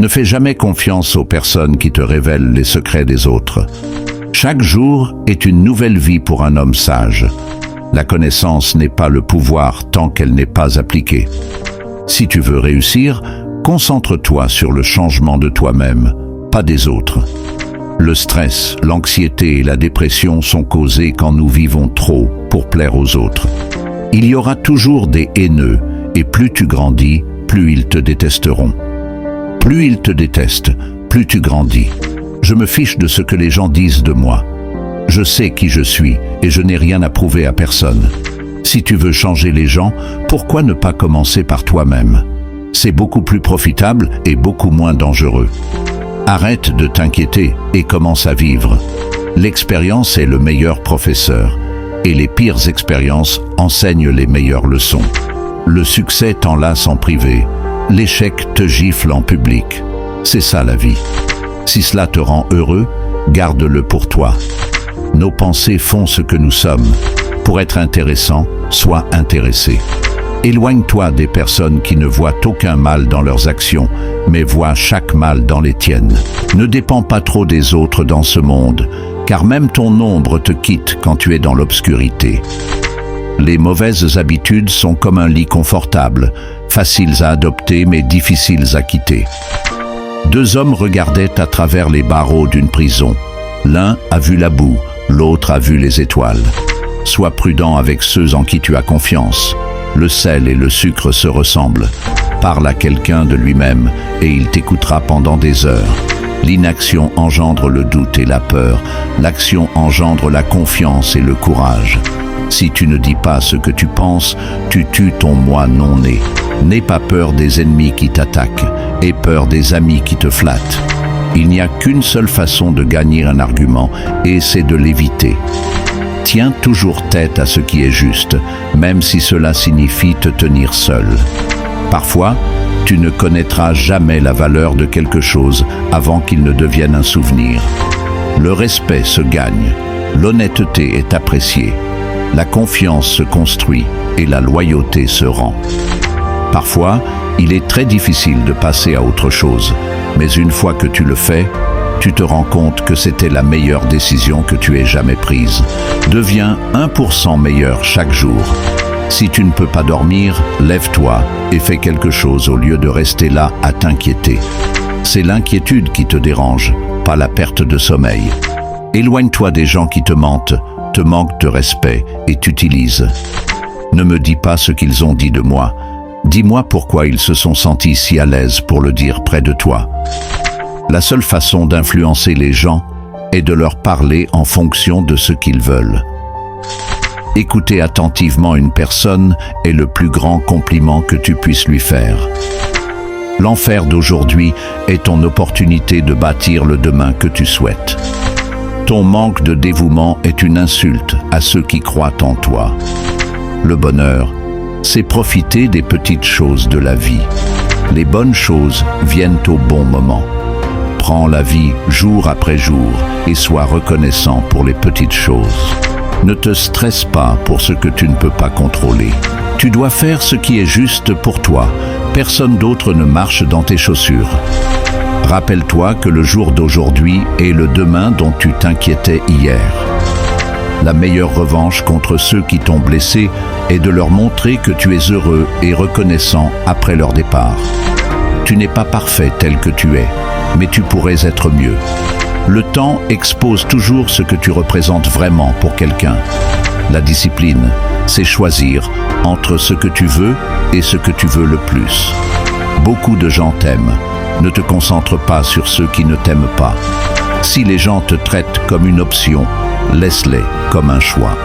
Ne fais jamais confiance aux personnes qui te révèlent les secrets des autres. Chaque jour est une nouvelle vie pour un homme sage. La connaissance n'est pas le pouvoir tant qu'elle n'est pas appliquée. Si tu veux réussir, concentre-toi sur le changement de toi-même, pas des autres. Le stress, l'anxiété et la dépression sont causés quand nous vivons trop pour plaire aux autres. Il y aura toujours des haineux, et plus tu grandis, plus ils te détesteront. Plus ils te détestent, plus tu grandis. Je me fiche de ce que les gens disent de moi. Je sais qui je suis et je n'ai rien à prouver à personne. Si tu veux changer les gens, pourquoi ne pas commencer par toi-même? C'est beaucoup plus profitable et beaucoup moins dangereux. Arrête de t'inquiéter et commence à vivre. L'expérience est le meilleur professeur et les pires expériences enseignent les meilleures leçons. Le succès t'enlace en privé, l'échec te gifle en public. C'est ça la vie. Si cela te rend heureux, garde-le pour toi. Nos pensées font ce que nous sommes. Pour être intéressant, sois intéressé. Éloigne-toi des personnes qui ne voient aucun mal dans leurs actions, mais voient chaque mal dans les tiennes. Ne dépends pas trop des autres dans ce monde, car même ton ombre te quitte quand tu es dans l'obscurité. Les mauvaises habitudes sont comme un lit confortable, faciles à adopter mais difficiles à quitter. Deux hommes regardaient à travers les barreaux d'une prison. L'un a vu la boue, l'autre a vu les étoiles. Sois prudent avec ceux en qui tu as confiance. Le sel et le sucre se ressemblent. Parle à quelqu'un de lui-même et il t'écoutera pendant des heures. L'inaction engendre le doute et la peur. L'action engendre la confiance et le courage. Si tu ne dis pas ce que tu penses, tu tues ton moi non né. N'aie pas peur des ennemis qui t'attaquent, aie peur des amis qui te flattent. Il n'y a qu'une seule façon de gagner un argument, et c'est de l'éviter. Tiens toujours tête à ce qui est juste, même si cela signifie te tenir seul. Parfois, tu ne connaîtras jamais la valeur de quelque chose avant qu'il ne devienne un souvenir. Le respect se gagne, l'honnêteté est appréciée, la confiance se construit et la loyauté se rend. Parfois, il est très difficile de passer à autre chose, mais une fois que tu le fais, tu te rends compte que c'était la meilleure décision que tu aies jamais prise. Deviens 1% meilleur chaque jour. Si tu ne peux pas dormir, lève-toi et fais quelque chose au lieu de rester là à t'inquiéter. C'est l'inquiétude qui te dérange, pas la perte de sommeil. Éloigne-toi des gens qui te mentent, te manquent de respect et t'utilisent. Ne me dis pas ce qu'ils ont dit de moi. Dis-moi pourquoi ils se sont sentis si à l'aise pour le dire près de toi. La seule façon d'influencer les gens est de leur parler en fonction de ce qu'ils veulent. Écouter attentivement une personne est le plus grand compliment que tu puisses lui faire. L'enfer d'aujourd'hui est ton opportunité de bâtir le demain que tu souhaites. Ton manque de dévouement est une insulte à ceux qui croient en toi. Le bonheur, c'est profiter des petites choses de la vie. Les bonnes choses viennent au bon moment. Prends la vie jour après jour et sois reconnaissant pour les petites choses. Ne te stresse pas pour ce que tu ne peux pas contrôler. Tu dois faire ce qui est juste pour toi. Personne d'autre ne marche dans tes chaussures. Rappelle-toi que le jour d'aujourd'hui est le demain dont tu t'inquiétais hier. La meilleure revanche contre ceux qui t'ont blessé est de leur montrer que tu es heureux et reconnaissant après leur départ. Tu n'es pas parfait tel que tu es, mais tu pourrais être mieux. Le temps expose toujours ce que tu représentes vraiment pour quelqu'un. La discipline, c'est choisir entre ce que tu veux et ce que tu veux le plus. Beaucoup de gens t'aiment. Ne te concentre pas sur ceux qui ne t'aiment pas. Si les gens te traitent comme une option, laisse-les comme un choix.